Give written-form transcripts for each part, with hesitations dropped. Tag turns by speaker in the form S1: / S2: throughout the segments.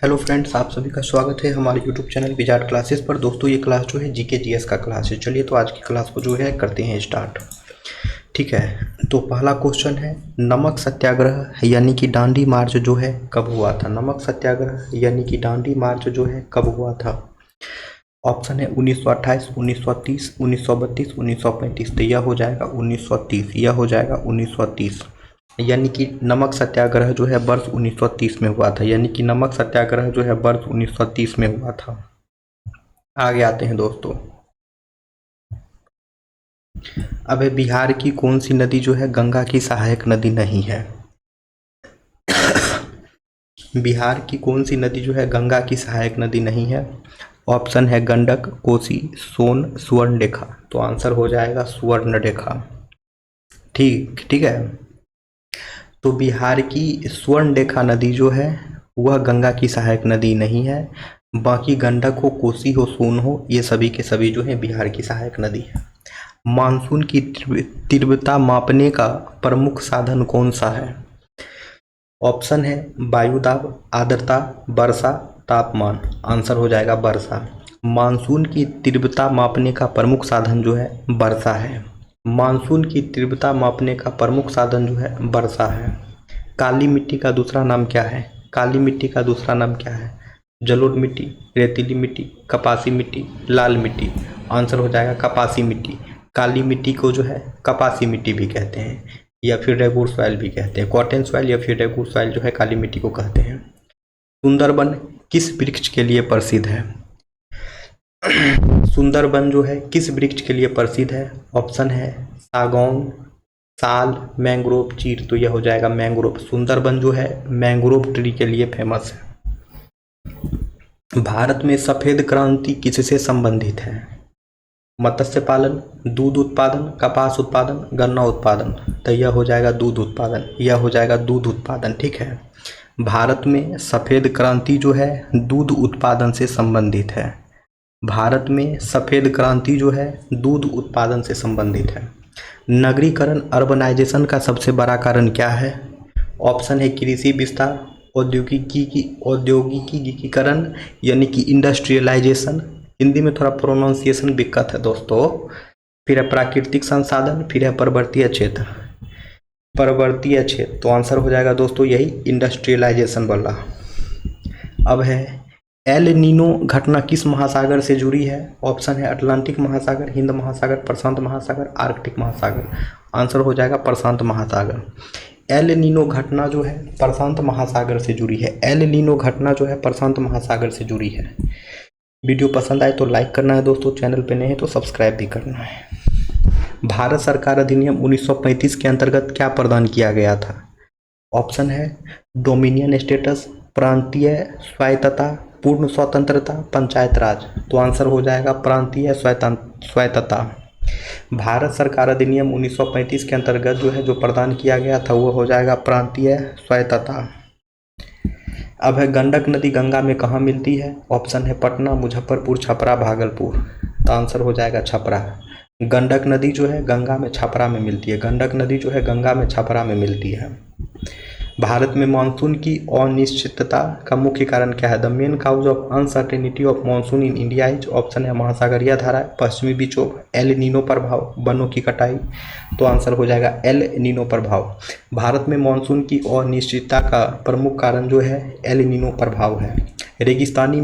S1: Hello friends, आप सभी का स्वागत है हमारे यूट्यूब चैनल विजार्ड क्लासेस पर। दोस्तों, ये क्लास जो है जीके जीएस का क्लास है। चलिए तो आज की क्लास को जो है करते हैं स्टार्ट। ठीक है, तो पहला क्वेश्चन है, नमक सत्याग्रह यानी कि डांडी मार्च जो है कब हुआ था? नमक सत्याग्रह यानी कि डांडी मार्च जो है कब हुआ था? ऑप्शन है 1928, 1930, 1932, 1935। तो यह हो जाएगा 1930, यह हो जाएगा 1930। यानी कि नमक सत्याग्रह जो है वर्ष 1930 में हुआ था, यानी कि नमक सत्याग्रह जो है वर्ष 1930 में हुआ था। आगे आते हैं दोस्तों। अब है, बिहार की कौन सी नदी जो है गंगा की सहायक नदी नहीं है? बिहार की कौन सी नदी जो है गंगा की सहायक नदी नहीं है? ऑप्शन है गंडक, कोसी, सोन, सुवर्णरेखा। तो आंसर हो जाएगा सुवर्णरेखा। ठीक ठीक है। तो बिहार की सुवर्णरेखा नदी जो है वह गंगा की सहायक नदी नहीं है। बाकी गंडक हो, कोसी हो, सोन हो, ये सभी के सभी जो है बिहार की सहायक नदी है। मानसून की तीव्रता मापने का प्रमुख साधन कौन सा है? ऑप्शन है वायुदाब, आर्द्रता, वर्षा, तापमान। आंसर हो जाएगा वर्षा। मानसून की तीव्रता मापने का प्रमुख साधन जो है वर्षा है। मानसून की तीव्रता मापने का प्रमुख साधन जो है वर्षा है। काली मिट्टी का दूसरा नाम क्या है? काली मिट्टी का दूसरा नाम क्या है? जलोढ़ मिट्टी, रेतीली मिट्टी, कपासी मिट्टी, लाल मिट्टी। आंसर हो जाएगा कपासी मिट्टी। काली मिट्टी को जो है कपासी मिट्टी भी कहते हैं, या फिर रेगुर सॉइल भी कहते हैं। कॉटन सॉइल या फिर रेगुर सॉइल जो है काली मिट्टी को कहते हैं। सुंदरबन किस वृक्ष के लिए प्रसिद्ध है? सुंदरबन जो है किस वृक्ष के लिए प्रसिद्ध है? ऑप्शन है सागौन, साल, मैंग्रोव, चीड़। तो यह हो जाएगा मैंग्रोव। सुंदरबन जो है मैंग्रोव ट्री के लिए फेमस है। भारत में सफेद क्रांति किससे संबंधित है? मत्स्य पालन, दूध उत्पादन, कपास उत्पादन, गन्ना उत्पादन। तो यह हो जाएगा दूध उत्पादन, यह हो जाएगा दूध उत्पादन। ठीक है, भारत में सफेद क्रांति जो है दूध उत्पादन से संबंधित है। भारत में सफेद क्रांति जो है दूध उत्पादन से संबंधित है। नगरीकरण, अर्बनाइजेशन का सबसे बड़ा कारण क्या है? ऑप्शन है कृषि विस्तार, औद्योगिकीकरण यानी कि इंडस्ट्रियलाइजेशन। हिंदी में थोड़ा प्रोनाउंसिएशन दिक्कत है दोस्तों। फिर है प्राकृतिक संसाधन, फिर है पर्वतीय क्षेत्र। पर्वतीय क्षेत्र, तो आंसर हो जाएगा दोस्तों यही इंडस्ट्रियलाइजेशन वाला। अब है, एल नीनो घटना किस महासागर से जुड़ी है? ऑप्शन है अटलांटिक महासागर, हिंद महासागर, प्रशांत महासागर, आर्कटिक महासागर। आंसर हो जाएगा प्रशांत महासागर। एल नीनो घटना जो है प्रशांत महासागर से जुड़ी है। एल नीनो घटना जो है प्रशांत महासागर से जुड़ी है। वीडियो पसंद आए तो लाइक करना है दोस्तों, चैनल पे नए हैं तो सब्सक्राइब भी करना है। भारत सरकार अधिनियम 1935 के अंतर्गत क्या प्रदान किया गया था? ऑप्शन है डोमिनियन स्टेटस, प्रांतीय स्वायत्तता, पूर्ण स्वतंत्रता, पंचायत राज। तो आंसर हो जाएगा प्रांतीय स्वायत्तता। भारत सरकार अधिनियम 1935 के अंतर्गत जो है जो प्रदान किया गया था वो हो जाएगा प्रांतीय स्वायत्तता। अब है, गंडक नदी गंगा में कहाँ मिलती है? ऑप्शन है पटना, मुजफ्फरपुर, छपरा, भागलपुर। तो आंसर हो जाएगा छपरा। गंडक नदी जो है गंगा में छपरा में मिलती है। गंडक नदी जो है गंगा में छपरा में मिलती है। भारत में मानसून की अनिश्चितता का मुख्य कारण क्या है? The main cause of uncertainty of monsoon in India is. Option है महासागरीय धारा, पश्चिमी विक्षोभ, एल नीनो प्रभाव, वनों की कटाई। तो आंसर हो जाएगा एल नीनो प्रभाव। भारत में मानसून की अनिश्चितता का प्रमुख कारण जो है एल नीनो प्रभाव है। रेगिस्तानी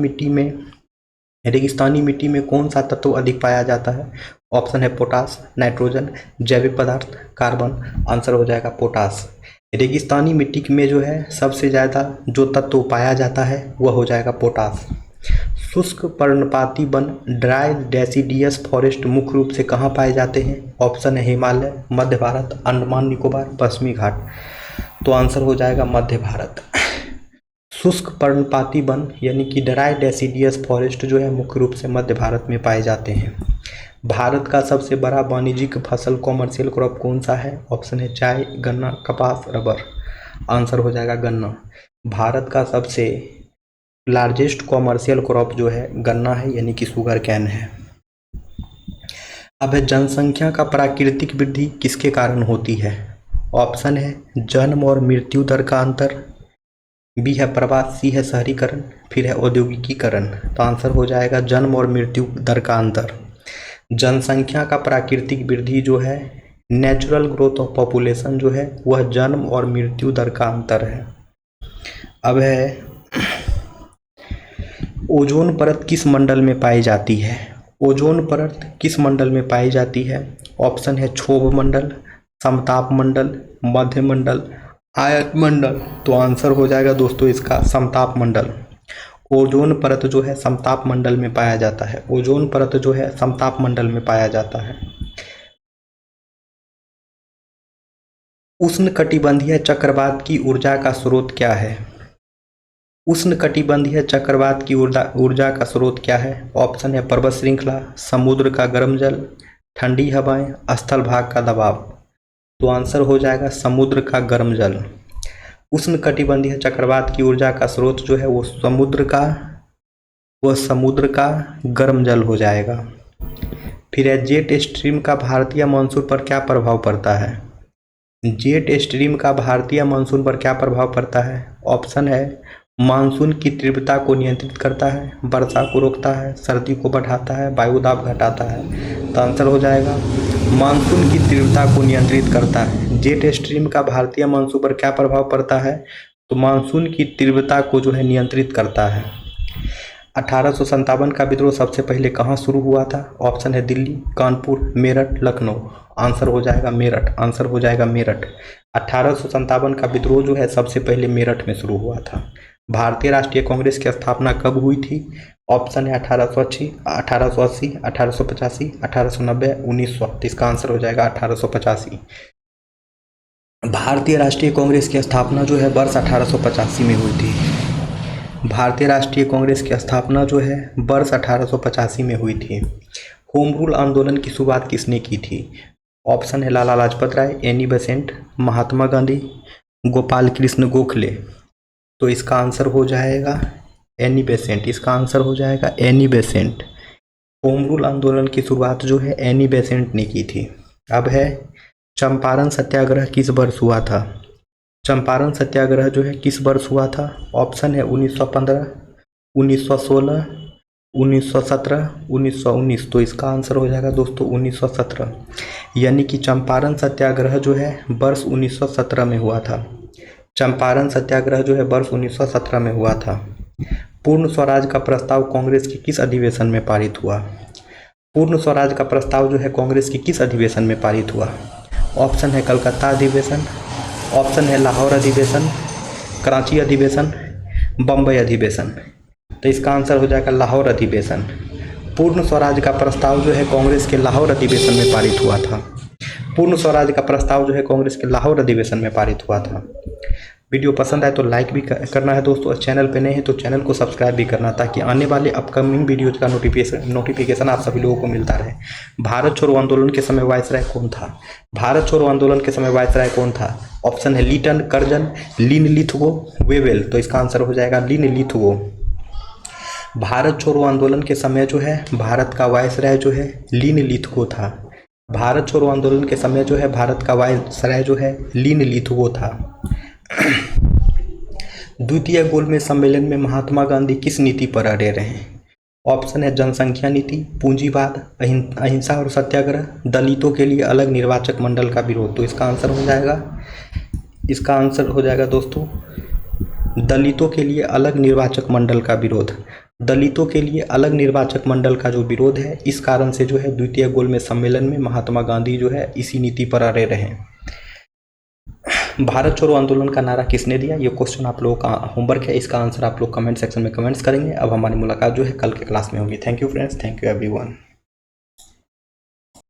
S1: मिट्टी में कौन सा तत्व अधिक पाया जाता है? ऑप्शन है पोटास, नाइट्रोजन, जैविक पदार्थ, कार्बन। आंसर हो जाएगा पोटास। रेगिस्तानी मिट्टी में जो है सबसे ज़्यादा जो तत्व पाया जाता है वह हो जाएगा पोटास। शुष्क पर्णपाती वन, ड्राई डेसिडियस फॉरेस्ट मुख्य रूप से कहाँ पाए जाते हैं? ऑप्शन है हिमालय, मध्य भारत, अंडमान निकोबार, पश्चिमी घाट। तो आंसर हो जाएगा मध्य भारत। शुष्क पर्णपाती वन यानी कि ड्राई डेसिडियस फॉरेस्ट जो है मुख्य रूप से मध्य भारत में पाए जाते हैं। भारत का सबसे बड़ा वाणिज्यिक फसल कॉमर्शियल क्रॉप कौन सा है? ऑप्शन है चाय, गन्ना, कपास, रबर। आंसर हो जाएगा गन्ना। भारत का सबसे लार्जेस्ट कॉमर्शियल क्रॉप जो है गन्ना है, यानी कि शुगर कैन है। अब है, जनसंख्या का प्राकृतिक वृद्धि किसके कारण होती है? ऑप्शन है जन्म और मृत्यु दर का अंतर, बी है प्रवास, सी है शहरीकरण, फिर है औद्योगिकीकरण। तो आंसर हो जाएगा जन्म और मृत्यु दर का अंतर। जनसंख्या का प्राकृतिक वृद्धि जो है, नेचुरल ग्रोथ ऑफ पॉपुलेशन जो है, वह जन्म और मृत्यु दर का अंतर है। अब है ओजोन परत किस मंडल में पाई जाती है? ओजोन परत किस मंडल में पाई जाती है? ऑप्शन है क्षोभ मंडल, समताप मंडल, मध्य मंडल, आयत मंडल। तो आंसर हो जाएगा दोस्तों इसका समताप मंडल। ओजोन परत जो है समताप मंडल में पाया जाता है। ओजोन परत जो है समताप मंडल में पाया जाता है। उष्णकटिबंधीय चक्रवात की ऊर्जा का स्रोत क्या है? उष्णकटिबंधीय चक्रवात की ऊर्जा का स्रोत क्या है? ऑप्शन है पर्वत श्रृंखला, समुद्र का गर्म जल, ठंडी हवाएं, स्थल भाग का दबाव। तो आंसर हो जाएगा समुद्र का गर्म जल। उष्णकटिबंधीय चक्रवात की ऊर्जा का स्रोत जो है वो समुद्र का गर्म जल हो जाएगा। फिर है जेट स्ट्रीम का भारतीय मानसून पर क्या प्रभाव पड़ता है? जेट स्ट्रीम का भारतीय मानसून पर क्या प्रभाव पड़ता है? ऑप्शन है मानसून की तीव्रता को नियंत्रित करता है, वर्षा को रोकता है, सर्दी को बढ़ाता है, वायु दाब घटाता है। तो आंसर हो जाएगा मानसून की तीव्रता को नियंत्रित करता है। जेट स्ट्रीम का भारतीय मानसून पर क्या प्रभाव पड़ता है? तो मानसून की तीव्रता को जो है नियंत्रित करता है। 1857 का विद्रोह सबसे पहले कहाँ शुरू हुआ था? ऑप्शन है दिल्ली, कानपुर, मेरठ, लखनऊ। आंसर हो जाएगा मेरठ। आंसर हो जाएगा मेरठ। 1857 का विद्रोह जो है सबसे पहले मेरठ में शुरू हुआ था। भारतीय राष्ट्रीय कांग्रेस की स्थापना कब हुई थी? ऑप्शन है 1880, 1885, 1890, 1900। तो इसका आंसर हो जाएगा 1885। भारतीय राष्ट्रीय कांग्रेस की स्थापना जो है वर्ष 1885 में हुई थी। भारतीय राष्ट्रीय कांग्रेस की स्थापना जो है वर्ष 1885 में हुई थी। होम रूल आंदोलन की शुरुआत किसने की थी? ऑप्शन है लाला लाजपत राय, एनी बेसेंट, महात्मा गांधी, गोपाल कृष्ण गोखले। तो इसका आंसर हो जाएगा एनी बेसेंट। इसका आंसर हो जाएगा एनी बेसेंट। होम रूल आंदोलन की शुरुआत जो है एनी बेसेंट ने की थी। अब है चंपारण सत्याग्रह किस वर्ष हुआ था? चंपारण सत्याग्रह जो है किस वर्ष हुआ था? ऑप्शन है 1915, 1916, 1917, 1919। तो इसका आंसर हो जाएगा दोस्तों 1917। यानी कि चंपारण सत्याग्रह जो है वर्ष 1917 में हुआ था। चंपारण सत्याग्रह जो है वर्ष 1917 में हुआ था। पूर्ण स्वराज का प्रस्ताव कांग्रेस के किस अधिवेशन में पारित हुआ? पूर्ण स्वराज का प्रस्ताव जो है कांग्रेस के किस अधिवेशन में पारित हुआ? ऑप्शन है कलकत्ता अधिवेशन, ऑप्शन है लाहौर अधिवेशन, कराची अधिवेशन, बम्बई अधिवेशन। तो इसका आंसर हो जाएगा लाहौर अधिवेशन। पूर्ण स्वराज का प्रस्ताव जो है कांग्रेस के लाहौर अधिवेशन में पारित हुआ था। पूर्ण स्वराज का प्रस्ताव जो है कांग्रेस के लाहौर अधिवेशन में पारित हुआ था। वीडियो पसंद आए तो लाइक भी करना है दोस्तों, और चैनल पे नए हैं तो चैनल को सब्सक्राइब भी करना, ताकि आने वाले अपकमिंग वीडियोज का नोटिफिकेशन आप सभी लोगों को मिलता रहे। भारत छोड़ो आंदोलन के समय वायसराय कौन था? भारत छोड़ो आंदोलन के समय वायसराय कौन था? ऑप्शन है लीटन, कर्जन, लिन लिथगो, वेवेल। तो इसका आंसर हो जाएगा लिन लिथगो। भारत छोड़ो आंदोलन के समय जो है भारत का वायसराय जो है लिन लिथगो था। भारत छोड़ो आंदोलन के समय जो है भारत का वायसराय जो है लिन लिथगो था। द्वितीय गोलमेज सम्मेलन में महात्मा गांधी किस नीति पर अड़े रहे? ऑप्शन है जनसंख्या नीति, पूंजीवाद, अहिंसा और सत्याग्रह, दलितों के लिए अलग निर्वाचक मंडल का विरोध। तो इसका आंसर हो जाएगा दोस्तों दलितों के लिए अलग निर्वाचक मंडल का विरोध। दलितों के लिए अलग निर्वाचक मंडल का जो विरोध है, इस कारण से जो है द्वितीय गोलमेज सम्मेलन में महात्मा गांधी जो है इसी नीति पर अड़े रहे। भारत छोड़ो आंदोलन का नारा किसने दिया? ये क्वेश्चन आप लोगों का होमवर्क है। इसका आंसर आप लोग कमेंट सेक्शन में कमेंट्स करेंगे। अब हमारी मुलाकात जो है कल के क्लास में होगी। Thank you friends, thank you everyone.